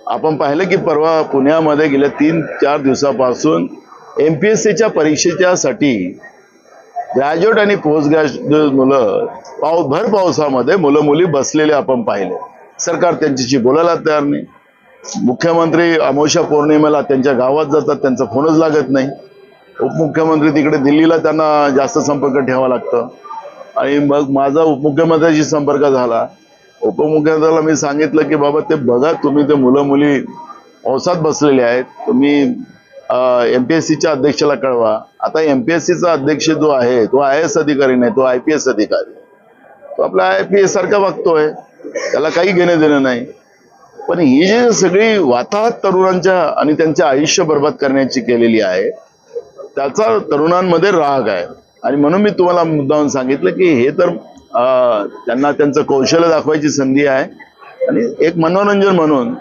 आपण पाहिलं की परवा पुण्यामध्ये गेल्या 3-4 दिवसापासून MPSCच्या परीक्षेच्यासाठी ग्रॅज्युएट आणि पोस्ट ग्रॅज्युएट मुलं भर पावसामध्ये मुलं मुली बसलेले आपण पाहिले. सरकार त्यांच्याशी बोलायला तयार नाही. मुख्यमंत्री अमावस्या पौर्णिमेला त्यांच्या गावात जातात, त्यांचा फोनच लागत नाही. उपमुख्यमंत्री तिकडे दिल्लीला त्यांना जास्त संपर्क ठेवावा लागतं. आणि मग माझा उपमुख्यमंत्र्यांशी संपर्क झाला. उपमुख्यमंत्र्याला मी सांगितलं की बाबा ते बघा, तुम्ही ते मुलं मुली पावसात बसलेले आहेत, तुम्ही MPSCच्या अध्यक्षाला कळवा. आता MPSCचा अध्यक्ष जो आहे तो IAS अधिकारी नाही, तो IPS अधिकारी. तो आपला IPS सारखा वागतोय, त्याला काही घेणं देणं नाही. पण ही जी सगळी वाताहत तरुणांच्या आणि त्यांचे आयुष्य बर्बाद करण्याची केलेली आहे, त्याचा तरुणांमध्ये राग आहे. आणि म्हणून मी तुम्हाला मुद्दामून सांगितलं की हे तर त्यांना त्यांचं कौशल्य दाखवायची संधी आहे आणि एक मनोरंजन म्हणून